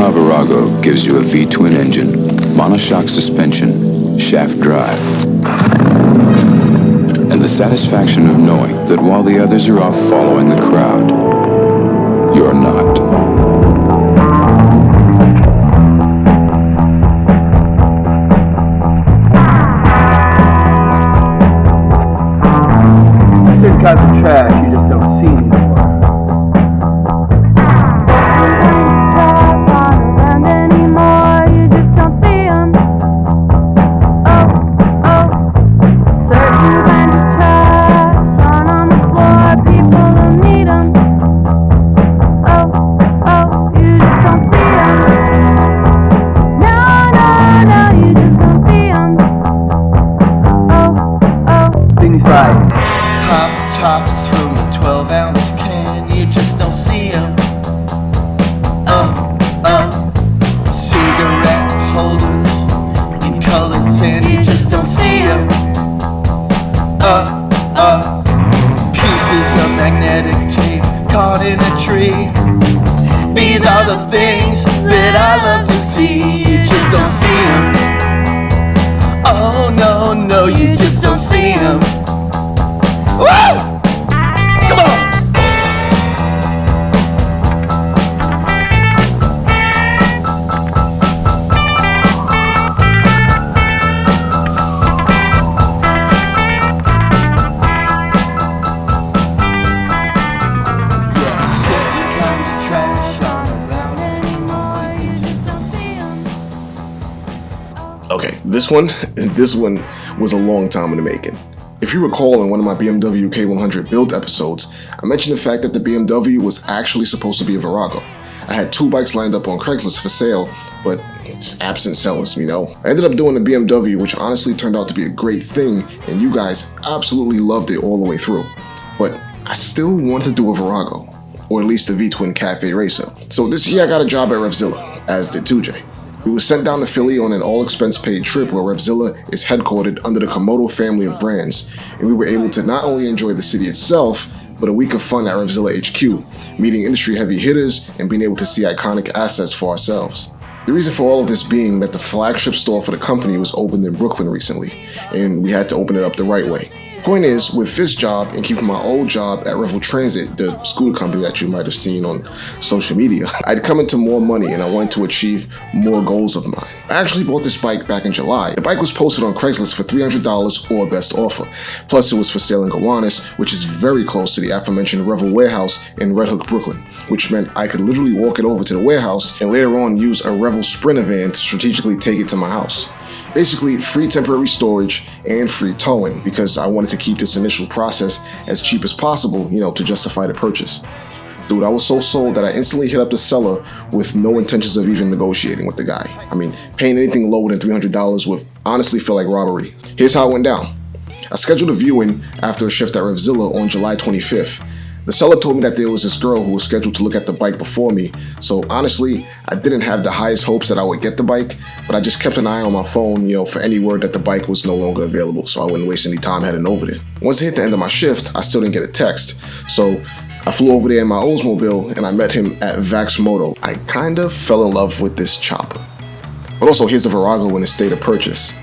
Yamaha Virago gives you a V-twin engine, monoshock suspension, shaft drive, and the satisfaction of knowing that while the others are off following the crowd, you're not. Certain kinds of trash you just don't see anymore. Like pop tops from a 12-ounce can, you just don't see them. Cigarette holders in colored sand, you just don't see them. Pieces of magnetic tape caught in a tree. These are the things that I love to see. You just don't see them. Oh no, no, you just don't see them. Woo! Come on! Yeah, certain kinds of trash aren't around anymore. You just don't see them. Okay, this one was a long time in the making. If you recall, in one of my BMW K100 build episodes, I mentioned the fact that the BMW was actually supposed to be a Virago. I had two bikes lined up on Craigslist for sale, but it's absent sellers, you know. I ended up doing the BMW, which honestly turned out to be a great thing, and you guys absolutely loved it all the way through. But I still wanted to do a Virago, or at least a V-twin cafe racer. So this year I got a job at Revzilla, as did 2J. We were sent down to Philly on an all-expense-paid trip where Revzilla is headquartered under the Komodo family of brands, and we were able to not only enjoy the city itself, but a week of fun at Revzilla HQ, meeting industry heavy hitters and being able to see iconic assets for ourselves. The reason for all of this being that the flagship store for the company was opened in Brooklyn recently, and we had to open it up the right way. Point is, with this job and keeping my old job at Revel Transit, the scooter company that you might have seen on social media, I'd come into more money and I wanted to achieve more goals of mine. I actually bought this bike back in July. The bike was posted on Craigslist for $300 or best offer. Plus it was for sale in Gowanus, which is very close to the aforementioned Revel warehouse in Red Hook, Brooklyn, which meant I could literally walk it over to the warehouse and later on use a Revel Sprinter van to strategically take it to my house. Basically, free temporary storage and free towing because I wanted to keep this initial process as cheap as possible, you know, to justify the purchase. Dude, I was so sold that I instantly hit up the seller with no intentions of even negotiating with the guy. I mean, paying anything lower than $300 would honestly feel like robbery. Here's how it went down. I scheduled a viewing after a shift at Revzilla on July 25th. The seller told me that there was this girl who was scheduled to look at the bike before me, so honestly, I didn't have the highest hopes that I would get the bike, but I just kept an eye on my phone, you know, for any word that the bike was no longer available, so I wouldn't waste any time heading over there. Once I hit the end of my shift, I still didn't get a text, so I flew over there in my Oldsmobile and I met him at Vax Moto. I kinda fell in love with this chopper. But also, here's the Virago in a state of purchase.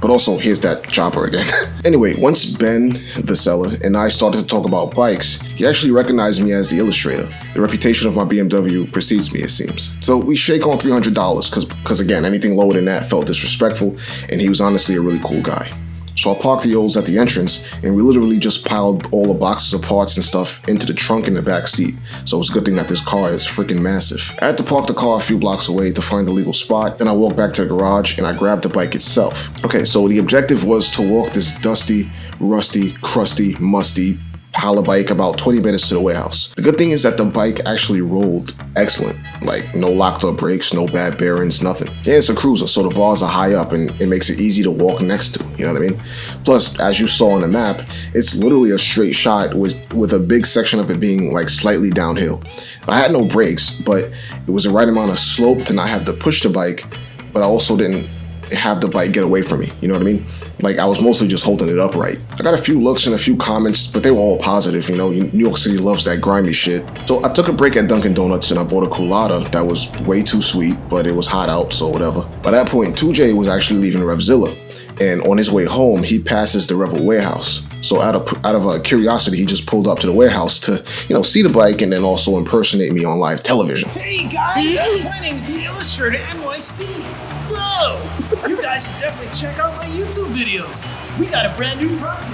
But also, here's that chopper again. Anyway, once Ben, the seller, and I started to talk about bikes, he actually recognized me as the illustrator. The reputation of my BMW precedes me, it seems. So we shake on $300, because again, anything lower than that felt disrespectful, and he was honestly a really cool guy. So I parked the Olds at the entrance, and we literally just piled all the boxes of parts and stuff into the trunk in the back seat. So it's a good thing that this car is freaking massive. I had to park the car a few blocks away to find a legal spot. Then I walked back to the garage and I grabbed the bike itself. Okay, so the objective was to walk this dusty, rusty, crusty, musty pile of bike about 20 minutes to the warehouse. The good thing is that the bike actually rolled excellent. Like, no locked up brakes, no bad bearings, nothing. And it's a cruiser, so the bars are high up and it makes it easy to walk next to, you know what I mean? Plus, as you saw on the map, it's literally a straight shot with a big section of it being like slightly downhill. I had no brakes, but it was the right amount of slope to not have to push the bike, but I also didn't have the bike get away from me, you know what I mean? Like, I was mostly just holding it upright. I got a few looks and a few comments, but they were all positive, you know. New York City loves that grimy shit. So I took a break at Dunkin' Donuts and I bought a colada that was way too sweet, but it was hot out, so whatever. By that point, 2J was actually leaving Revzilla, and on his way home, he passes the Revel warehouse. So out of curiosity, he just pulled up to the warehouse to, you know, see the bike and then also impersonate me on live television. Hey guys, my name's the Illustrator NYC. Bro, you guys should definitely check out my YouTube videos. We got a brand new project.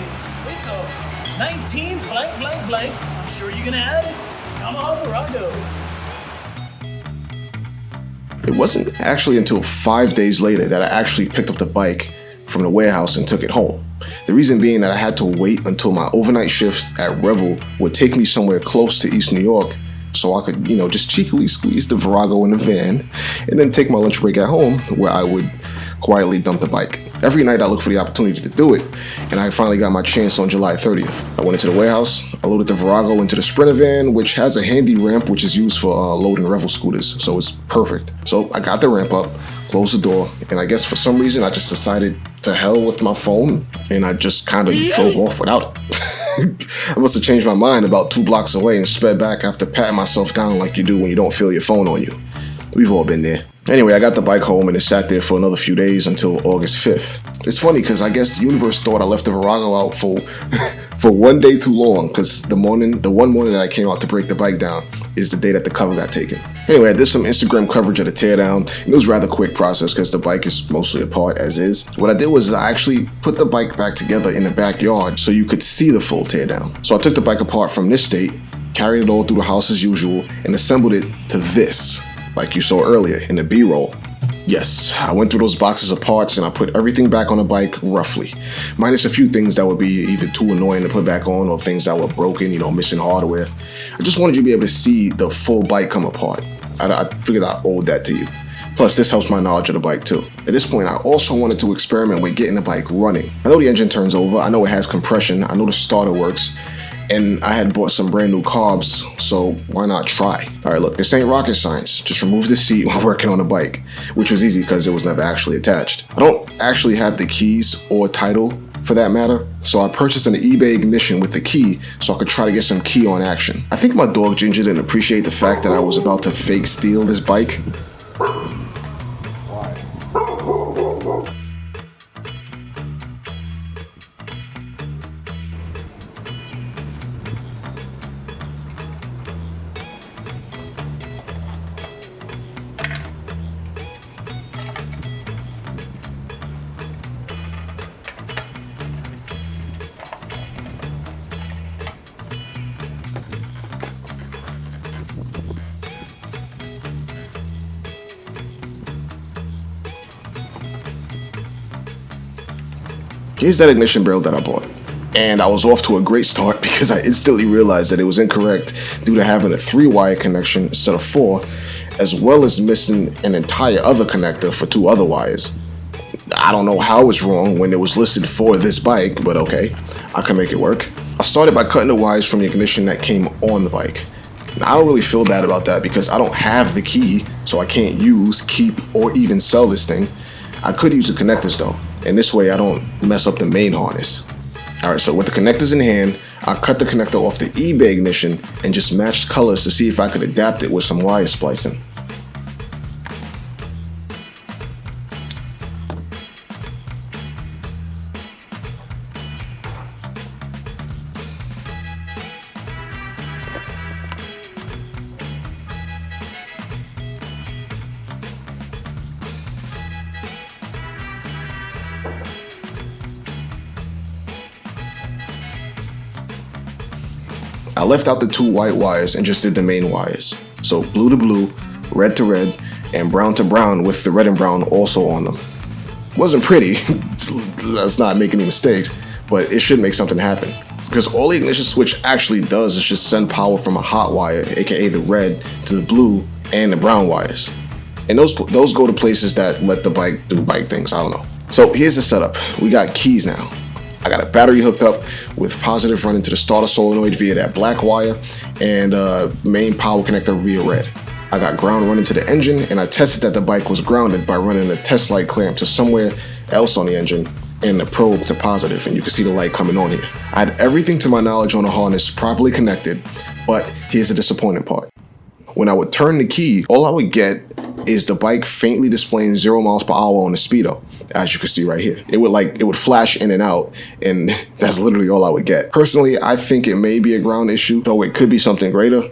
It's a 19 blank blank blank. I'm sure you're gonna add Yamaha Virago. It wasn't actually until 5 days later that I actually picked up the bike from the warehouse and took it home. The reason being that I had to wait until my overnight shift at Revel would take me somewhere close to East New York so I could, you know, just cheekily squeeze the Virago in the van and then take my lunch break at home where I would quietly dump the bike. Every night I look for the opportunity to do it, and I finally got my chance on July 30th. I went into the warehouse, I loaded the Virago into the Sprinter van, which has a handy ramp which is used for loading Revel scooters, so it's perfect. So I got the ramp up, closed the door, and I guess for some reason I just decided to hell with my phone, and I just kind of drove off without it. I must have changed my mind about 2 blocks away and sped back after patting myself down like you do when you don't feel your phone on you. We've all been there. Anyway, I got the bike home and it sat there for another few days until August 5th. It's funny because I guess the universe thought I left the Virago out for 1 day too long, because the one morning that I came out to break the bike down is the day that the cover got taken. Anyway, I did some Instagram coverage of the teardown, and it was a rather quick process because the bike is mostly apart as is. What I did was I actually put the bike back together in the backyard so you could see the full teardown. So I took the bike apart from this state, carried it all through the house as usual, and assembled it to this, like you saw earlier in the B-roll. Yes, I went through those boxes of parts and I put everything back on the bike roughly, minus a few things that would be either too annoying to put back on or things that were broken, you know, missing hardware. I just wanted you to be able to see the full bike come apart. I figured I owed that to you. Plus, this helps my knowledge of the bike too. At this point, I also wanted to experiment with getting the bike running. I know the engine turns over, I know it has compression, I know the starter works, and I had bought some brand new carbs, so why not try? All right, look, this ain't rocket science. Just remove the seat while working on the bike, which was easy because it was never actually attached. I don't actually have the keys or title for that matter, so I purchased an eBay ignition with the key so I could try to get some key on action. I think my dog Ginger didn't appreciate the fact that I was about to fake steal this bike. Here's that ignition barrel that I bought. And I was off to a great start because I instantly realized that it was incorrect due to having a 3-wire connection instead of 4, as well as missing an entire other connector for 2 other wires. I don't know how it's wrong when it was listed for this bike, but okay, I can make it work. I started by cutting the wires from the ignition that came on the bike. Now, I don't really feel bad about that because I don't have the key, so I can't use, keep, or even sell this thing. I could use the connectors though, and this way I don't mess up the main harness. Alright, so with the connectors in hand, I cut the connector off the eBay ignition and just matched colors to see if I could adapt it with some wire splicing. I left out the 2 white wires and just did the main wires. So blue to blue, red to red, and brown to brown with the red and brown also on them. Wasn't pretty, let's not make any mistakes, but it should make something happen. Because all the ignition switch actually does is just send power from a hot wire, aka the red, to the blue and the brown wires. And those go to places that let the bike do bike things, I don't know. So here's the setup. We got keys now. I got a battery hooked up with positive running to the starter solenoid via that black wire and main power connector via red. I got ground running to the engine, and I tested that the bike was grounded by running a test light clamp to somewhere else on the engine and the probe to positive, and you can see the light coming on here. I had everything to my knowledge on the harness properly connected, but here's the disappointing part. When I would turn the key, all I would get is the bike faintly displaying 0 miles per hour on the speedo, as you can see right here. It would flash in and out, and that's literally all I would get. Personally, I think it may be a ground issue, though it could be something greater.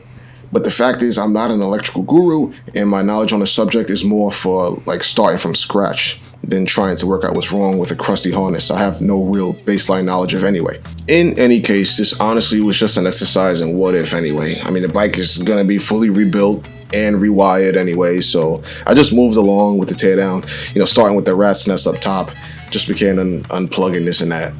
But the fact is, I'm not an electrical guru, and my knowledge on the subject is more for like starting from scratch than trying to work out what's wrong with a crusty harness I have no real baseline knowledge of anyway. In any case, this honestly was just an exercise in what if anyway. I mean, the bike is gonna be fully rebuilt and rewired anyway, so I just moved along with the teardown, starting with the rat's nest up top, just began unplugging this and that.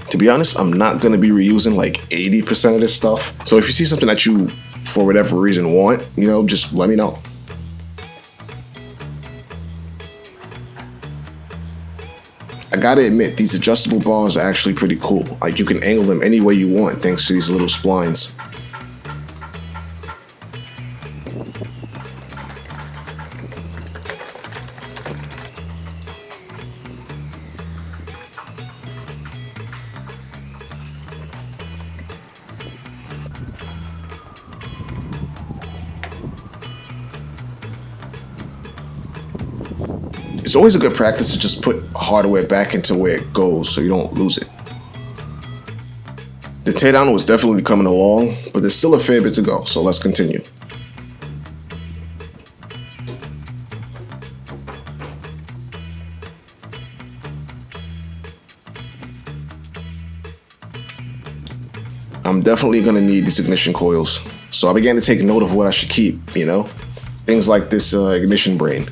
To be honest, I'm not going to be reusing like 80% of this stuff. So if you see something that you, for whatever reason, want, just let me know. I gotta admit, these adjustable bars are actually pretty cool. Like, you can angle them any way you want thanks to these little splines. It's always a good practice to just put hardware back into where it goes so you don't lose it. The teardown was definitely coming along, but there's still a fair bit to go, so let's continue. I'm definitely going to need these ignition coils, so I began to take note of what I should keep, things like this ignition brain.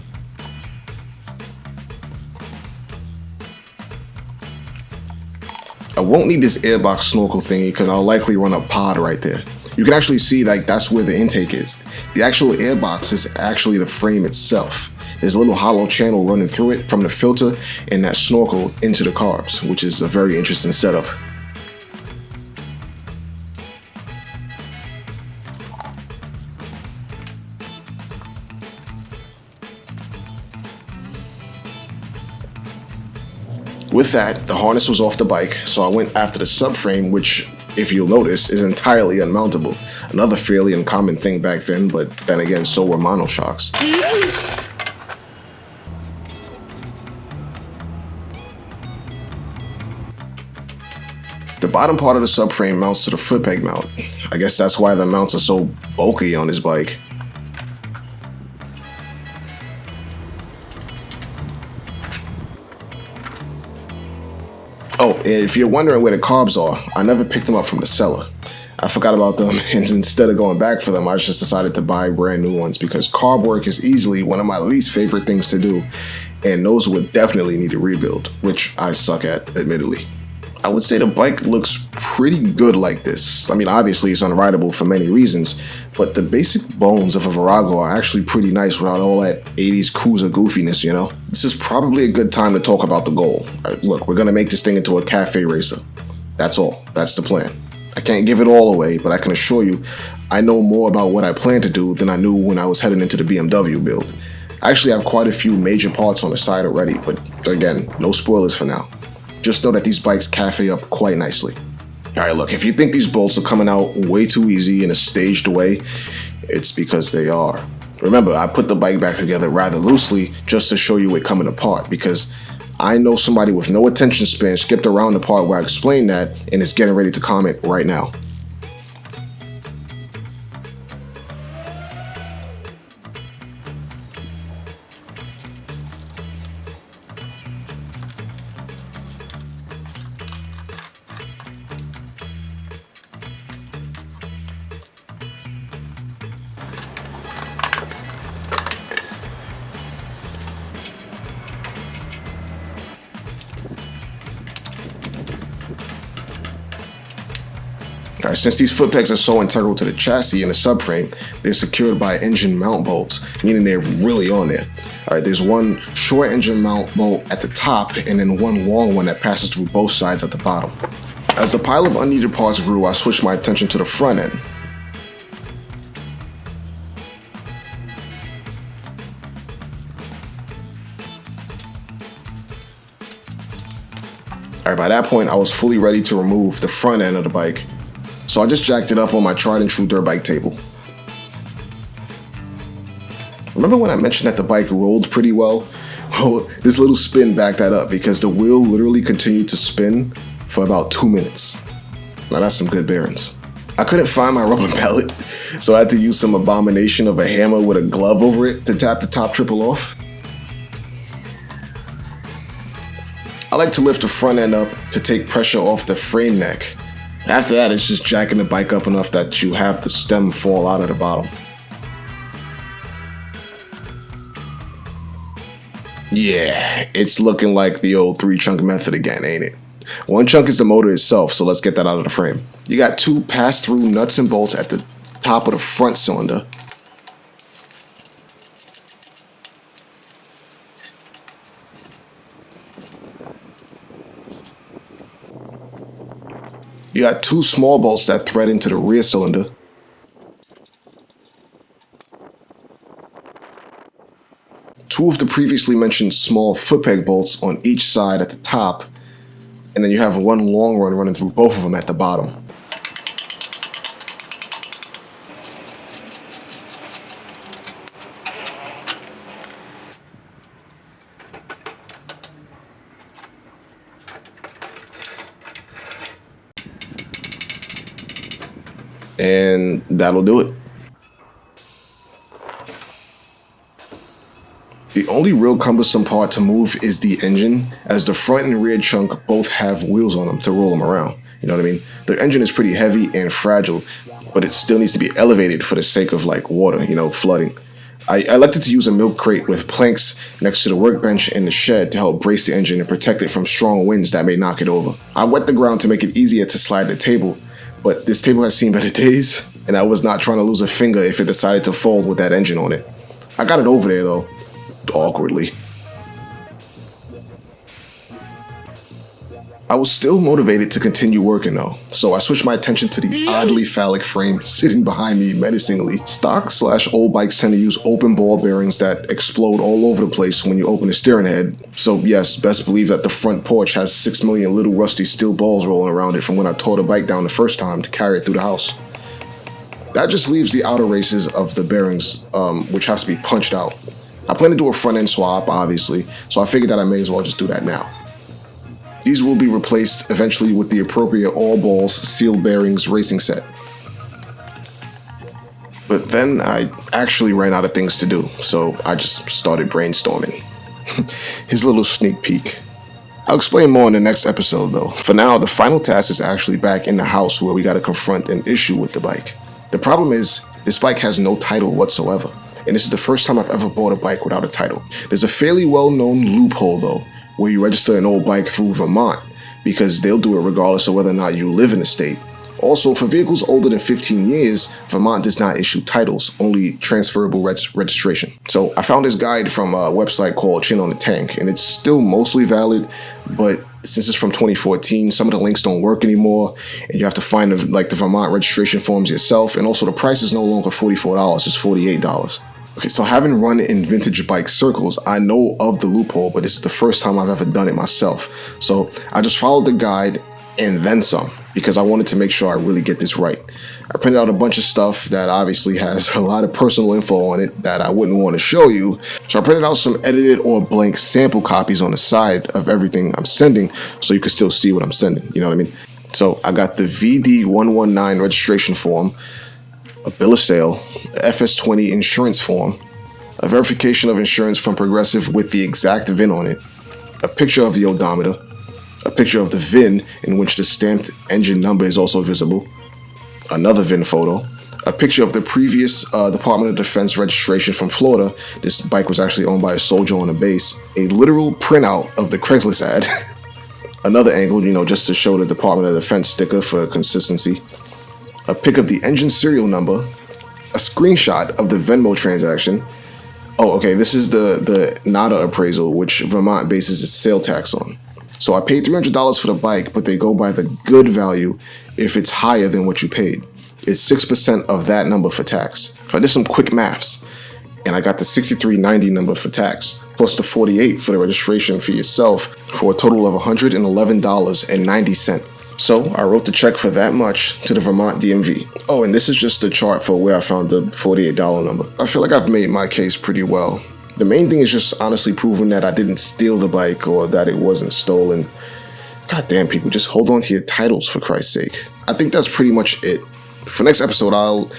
I won't need this airbox snorkel thingy because I'll likely run a pod right there. You can actually see that's where the intake is. The actual airbox is actually the frame itself. There's a little hollow channel running through it from the filter and that snorkel into the carbs, which is a very interesting setup. With that, the harness was off the bike, so I went after the subframe, which, if you'll notice, is entirely unmountable. Another fairly uncommon thing back then, but then again, so were monoshocks. The bottom part of the subframe mounts to the foot peg mount. I guess that's why the mounts are so bulky on this bike. Oh, and if you're wondering where the carbs are, I never picked them up from the seller. I forgot about them, and instead of going back for them, I just decided to buy brand new ones because carb work is easily one of my least favorite things to do, and those would definitely need a rebuild, which I suck at, admittedly. I would say the bike looks pretty good like this. I mean, obviously it's unrideable for many reasons, but the basic bones of a Virago are actually pretty nice without all that 80s cruiser goofiness, This is probably a good time to talk about the goal. Look, we're gonna make this thing into a cafe racer. That's all. That's the plan. I can't give it all away, but I can assure you I know more about what I plan to do than I knew when I was heading into the BMW build. I actually have quite a few major parts on the side already, but again, no spoilers for now. Just know that these bikes cafe up quite nicely. Alright, look, if you think these bolts are coming out way too easy in a staged way, it's because they are. Remember, I put the bike back together rather loosely just to show you it coming apart, because I know somebody with no attention span skipped around the part where I explained that and is getting ready to comment right now. Alright, since these foot pegs are so integral to the chassis and the subframe, they're secured by engine mount bolts, meaning they're really on there. Alright, there's one short engine mount bolt at the top and then one long one that passes through both sides at the bottom. As the pile of unneeded parts grew, I switched my attention to the front end. Alright, by that point I was fully ready to remove the front end of the bike. So I just jacked it up on my tried and true dirt bike table. Remember when I mentioned that the bike rolled pretty well? Well, this little spin backed that up because the wheel literally continued to spin for about 2 minutes. Now that's some good bearings. I couldn't find my rubber pellet, so I had to use some abomination of a hammer with a glove over it to tap the top triple off. I like to lift the front end up to take pressure off the frame neck. After that, it's just jacking the bike up enough that you have the stem fall out of the bottom. Yeah, it's looking like the old 3-chunk method again, ain't it? One chunk is the motor itself, so let's get that out of the frame. You got 2 pass-through nuts and bolts at the top of the front cylinder. You got 2 small bolts that thread into the rear cylinder. Two of the previously mentioned small foot peg bolts on each side at the top, and then you have one long run running through both of them at the bottom. And that'll do it. The only real cumbersome part to move is the engine, as the front and rear chunk both have wheels on them to roll them around. You know what I mean? The engine is pretty heavy and fragile, but it still needs to be elevated for the sake of like water, flooding. I elected to use a milk crate with planks next to the workbench in the shed to help brace the engine and protect it from strong winds that may knock it over. I wet the ground to make it easier to slide the table, but this table has seen better days, and I was not trying to lose a finger if it decided to fold with that engine on it. I got it over there though, awkwardly. I was still motivated to continue working though, so I switched my attention to the oddly phallic frame sitting behind me menacingly. Stock/old bikes tend to use open ball bearings that explode all over the place when you open the steering head, so yes, best believe that the front porch has 6 million little rusty steel balls rolling around it from when I tore the bike down the first time to carry it through the house. That just leaves the outer races of the bearings, which has to be punched out. I plan to do a front end swap, obviously, so I figured that I may as well just do that now. These will be replaced eventually with the appropriate all balls sealed bearings racing set. But then I actually ran out of things to do, so I just started brainstorming. Here's a little sneak peek. I'll explain more in the next episode though. For now, the final task is actually back in the house where we gotta confront an issue with the bike. The problem is, this bike has no title whatsoever, and this is the first time I've ever bought a bike without a title. There's a fairly well-known loophole though, where you register an old bike through Vermont, because they'll do it regardless of whether or not you live in the state. Also, for vehicles older than 15 years, Vermont does not issue titles, only transferable registration. So I found this guide from a website called Chin on the Tank, and it's still mostly valid, but since it's from 2014, some of the links don't work anymore, and you have to find the Vermont registration forms yourself, and also the price is no longer $44, it's $48. Okay, so having run in vintage bike circles, I know of the loophole, but this is the first time I've ever done it myself. So I just followed the guide and then some, because I wanted to make sure I really get this right. I printed out a bunch of stuff that obviously has a lot of personal info on it that I wouldn't want to show you. So I printed out some edited or blank sample copies on the side of everything I'm sending so you can still see what I'm sending, you know what I mean? So I got the VD119 registration form, a bill of sale, a FS20 insurance form, a verification of insurance from Progressive with the exact VIN on it, a picture of the odometer, a picture of the VIN in which the stamped engine number is also visible, another VIN photo, a picture of the previous Department of Defense registration from Florida. This bike was actually owned by a soldier on a base, a literal printout of the Craigslist ad, another angle, just to show the Department of Defense sticker for consistency, a pic of the engine serial number, a screenshot of the Venmo transaction. Oh, okay, this is the NADA appraisal, which Vermont bases its sale tax on. So I paid $300 for the bike, but they go by the good value if it's higher than what you paid. It's 6% of that number for tax. So I did some quick maths, and I got the $63.90 number for tax, plus the $48 for the registration for yourself, for a total of $111.90. So I wrote the check for that much to the Vermont DMV. Oh, and this is just the chart for where I found the $48 number. I feel like I've made my case pretty well. The main thing is just honestly proving that I didn't steal the bike or that it wasn't stolen. God damn, people, just hold on to your titles for Christ's sake. I think that's pretty much it. For next episode, I'll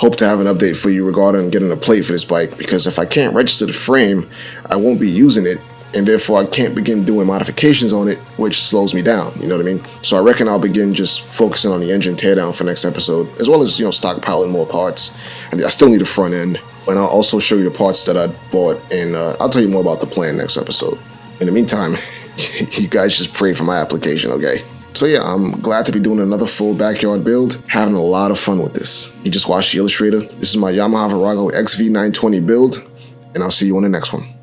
hope to have an update for you regarding getting a plate for this bike, because if I can't register the frame, I won't be using it, and therefore I can't begin doing modifications on it, which slows me down, you know what I mean? So I reckon I'll begin just focusing on the engine teardown for next episode, as well as, stockpiling more parts. And I still need a front end, and I'll also show you the parts that I bought, and I'll tell you more about the plan next episode. In the meantime, you guys just pray for my application, okay? So yeah, I'm glad to be doing another full backyard build, having a lot of fun with this. You just watched the illustrator. This is my Yamaha Virago XV920 build, and I'll see you on the next one.